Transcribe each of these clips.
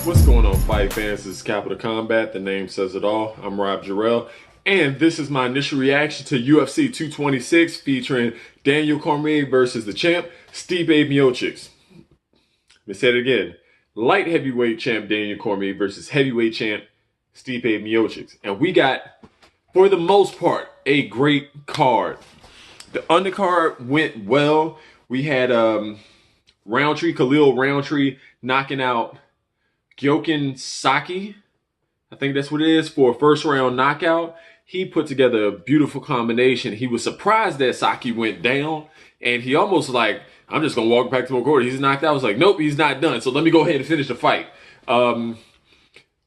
What's going on, fight fans? This is Capital Combat. The name says it all. I'm Rob Jarrell, and this is my initial reaction to UFC 226 featuring Daniel Cormier versus the champ, Stipe Miocic. Let me say it again. Light heavyweight champ Daniel Cormier versus heavyweight champ Stipe Miocic. And we got, for the most part, a great card. The undercard went well. We had Roundtree knocking out KOs Saki, I think that's what it is, for a first round knockout. He put together a beautiful combination. He was surprised that Saki went down, and he almost like, I'm just gonna walk back to my corner. He's knocked out. I was like, nope, he's not done. So let me go ahead and finish the fight.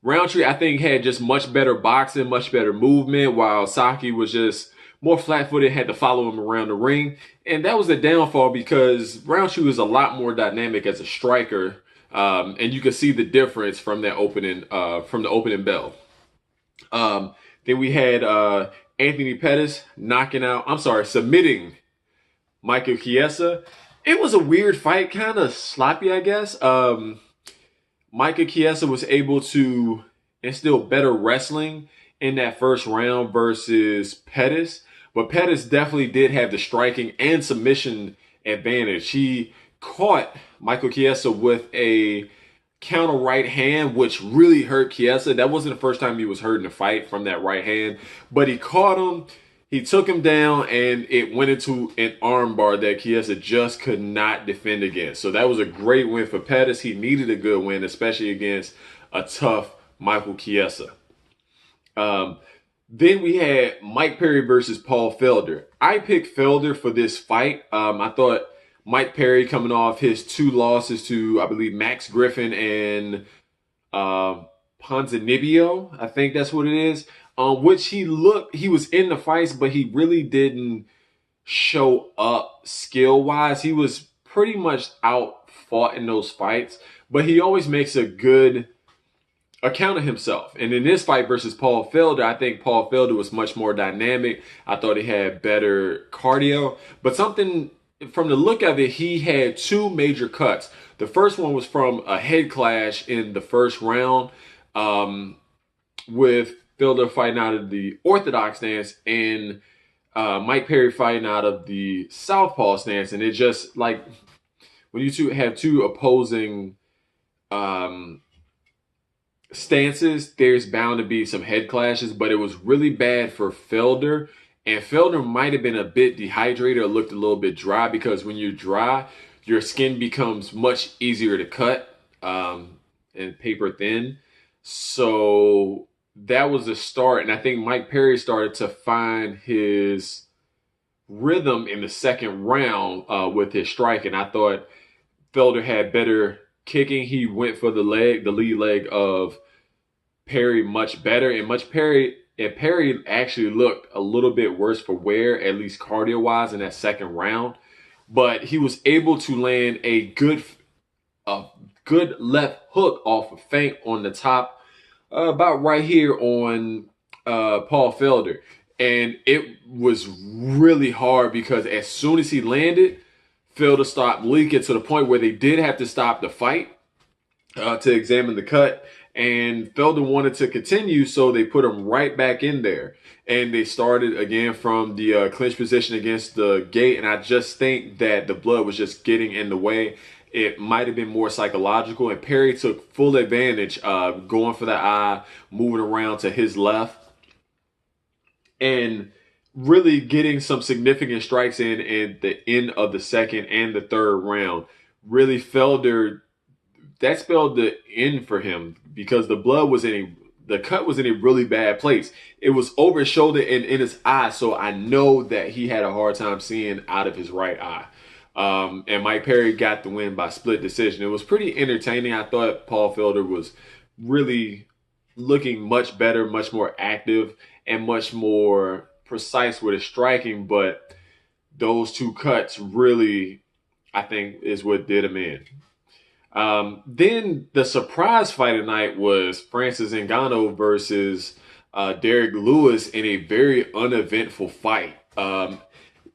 Roundtree, I think, had just much better boxing, much better movement, while Saki was just more flat-footed, had to follow him around the ring. And that was the downfall because Roundtree was a lot more dynamic as a striker. And you can see the difference from that opening, from the opening bell. Then we had Anthony Pettis submitting Michael Chiesa. It was a weird fight, kind of sloppy, I guess. Michael Chiesa was able to instill better wrestling in that first round versus Pettis. But Pettis definitely did have the striking and submission advantage. He caught Michael Chiesa with a counter right hand, which really hurt Chiesa. That wasn't the first time he was hurt in the fight from that right hand, but he caught him, he took him down, and it went into an arm bar that Chiesa just could not defend against. So that was a great win for Pettis. He needed a good win, especially against a tough Michael Chiesa. Then we had Mike Perry versus Paul Felder. I picked Felder for this fight. I thought Mike Perry, coming off his two losses to, I believe, Max Griffin and Ponzinibbio, I think that's what it is, which he was in the fights, but he really didn't show up skill-wise. He was pretty much out-fought in those fights, but he always makes a good account of himself. And in this fight versus Paul Felder, I think Paul Felder was much more dynamic. I thought he had better cardio, but something from the look of it, he had two major cuts. The first one was from a head clash in the first round, with Felder fighting out of the orthodox stance and Mike Perry fighting out of the southpaw stance. And it just, like, when you have two opposing stances, there's bound to be some head clashes, but it was really bad for Felder. And Felder might have been a bit dehydrated or looked a little bit dry, because when you're dry, your skin becomes much easier to cut and paper thin. So that was the start. And I think Mike Perry started to find his rhythm in the second round with his strike. And I thought Felder had better kicking. He went for the lead leg of Perry much better. And Perry actually looked a little bit worse for wear, at least cardio-wise, in that second round. But he was able to land a good left hook off a feint on the top, about right here on Paul Felder. And it was really hard because as soon as he landed, Felder stopped leaking to the point where they did have to stop the fight to examine the cut. And Felder wanted to continue, so they put him right back in there. And they started again from the clinch position against the gate. And I just think that the blood was just getting in the way. It might have been more psychological. And Perry took full advantage, going for the eye, moving around to his left, and really getting some significant strikes in at the end of the second and the third round. Really, Felder, that spelled the end for him, because the cut was in a really bad place. It was over his shoulder and in his eye, so I know that he had a hard time seeing out of his right eye. And Mike Perry got the win by split decision. It was pretty entertaining. I thought Paul Felder was really looking much better, much more active, and much more precise with his striking, but those two cuts really, I think, is what did him in. Then the surprise fight tonight was Francis Ngannou versus Derek Lewis in a very uneventful fight.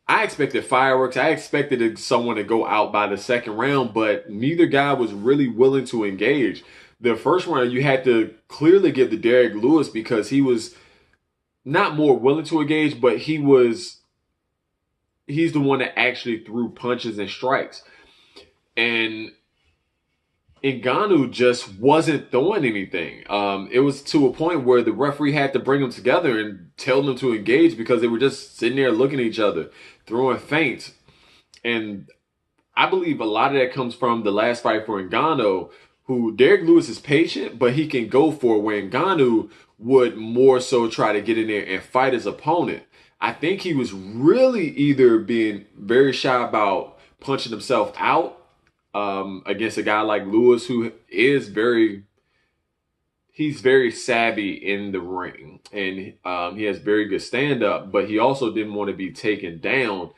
I expected fireworks. I expected someone to go out by the second round, but neither guy was really willing to engage. The first round, you had to clearly give to Derek Lewis because he was not more willing to engage, but he's the one that actually threw punches and strikes. And Ngannou just wasn't throwing anything. It was to a point where the referee had to bring them together and tell them to engage because they were just sitting there looking at each other, throwing feints. And I believe a lot of that comes from the last fight for Ngannou, who Derek Lewis is patient, but he can go for it, where Ngannou would more so try to get in there and fight his opponent. I think he was really either being very shy about punching himself out against a guy like Lewis, who is he's very savvy in the ring, and he has very good stand-up, but he also didn't want to be taken down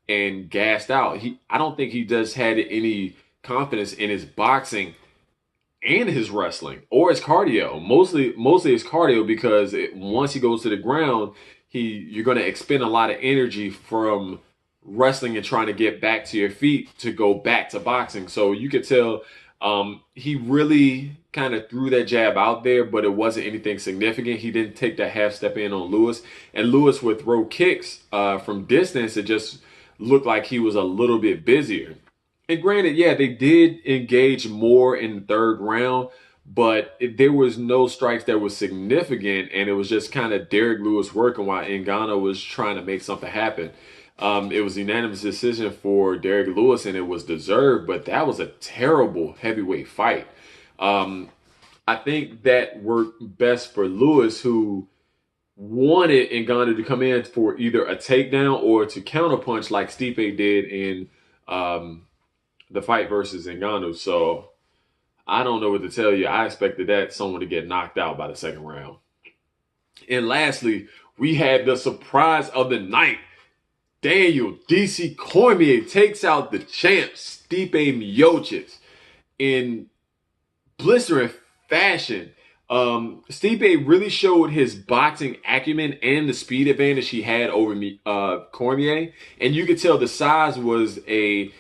and gassed out. I don't think he just had any confidence in his boxing and his wrestling or his cardio. Mostly his cardio, because once he goes to the ground, you're going to expend a lot of energy from wrestling and trying to get back to your feet to go back to boxing. So you could tell he really kind of threw that jab out there, but it wasn't anything significant. He didn't take that half step in on Lewis, and Lewis would throw kicks from distance. It just looked like he was a little bit busier. And granted, yeah, they did engage more in the third round, but there was no strikes that was significant, and it was just kind of Derek Lewis working while Ngannou was trying to make something happen. It was a unanimous decision for Derek Lewis, and it was deserved, but that was a terrible heavyweight fight. I think that worked best for Lewis, who wanted Ngannou to come in for either a takedown or to counterpunch like Stipe did in the fight versus Ngannou. So I don't know what to tell you. I expected someone to get knocked out by the second round. And lastly, we had the surprise of the night. Daniel DC Cormier takes out the champ Stipe Miocic in blistering fashion. Stipe really showed his boxing acumen and the speed advantage he had over Cormier, and you could tell the size was an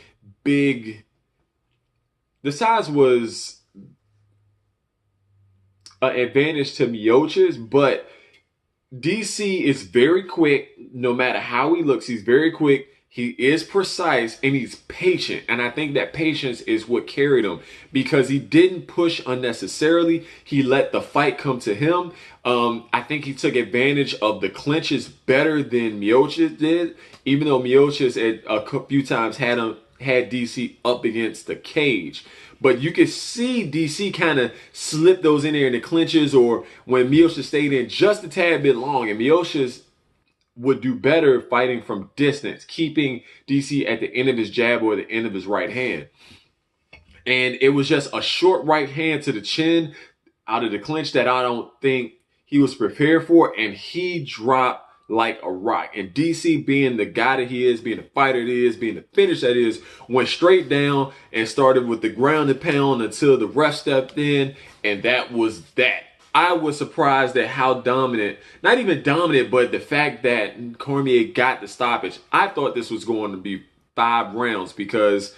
advantage to Miocic, but DC is very quick. No matter how he looks, he's very quick. He is precise, and he's patient. And I think that patience is what carried him, because he didn't push unnecessarily. He let the fight come to him. I think he took advantage of the clinches better than Miocic did, even though Miocic a few times had DC up against the cage. But you could see DC kind of slip those in there in the clinches, or when Miocic stayed in just a tad bit long, and Miocic would do better fighting from distance, keeping DC at the end of his jab or the end of his right hand. And it was just a short right hand to the chin out of the clinch that I don't think he was prepared for, and he dropped like a rock. And DC, being the guy that he is, being the fighter that he is, being the finisher that he is, went straight down and started with the ground and pound until the ref stepped in, and that was that. I was surprised at how dominant, not even dominant, but the fact that Cormier got the stoppage. I thought this was going to be 5 rounds, because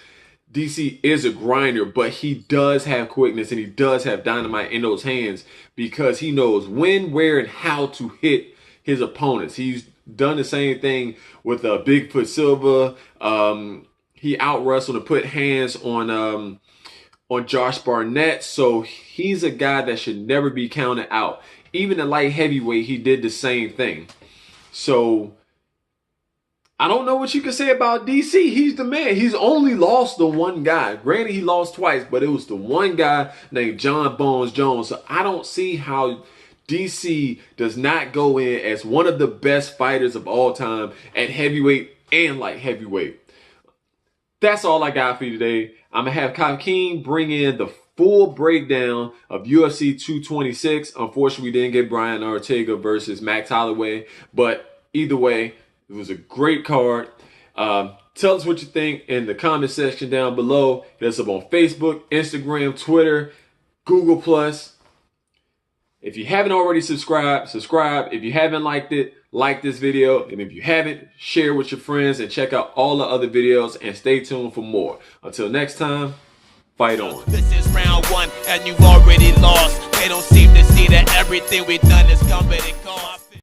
DC is a grinder, but he does have quickness, and he does have dynamite in those hands, because he knows when, where, and how to hit his opponents. He's done the same thing with Bigfoot Silva. He out-wrestled and put hands on Josh Barnett. So he's a guy that should never be counted out. Even at light heavyweight, he did the same thing. So I don't know what you can say about DC. He's the man. He's only lost the one guy. Granted, he lost twice, but it was the one guy named John Bones Jones. So I don't see how DC does not go in as one of the best fighters of all time at heavyweight and light heavyweight. That's all I got for you today. I'm going to have Kakeem bring in the full breakdown of UFC 226. Unfortunately, we didn't get Brian Ortega versus Max Holloway, but either way, it was a great card. Tell us what you think in the comment section down below. Hit us up on Facebook, Instagram, Twitter, Google+. If you haven't already subscribed, subscribe. If you haven't liked it, like this video, and if you haven't, share with your friends and check out all the other videos and stay tuned for more. Until next time, fight on. This is round one and you've already lost. They don't seem to see that everything we've done is come at a cost.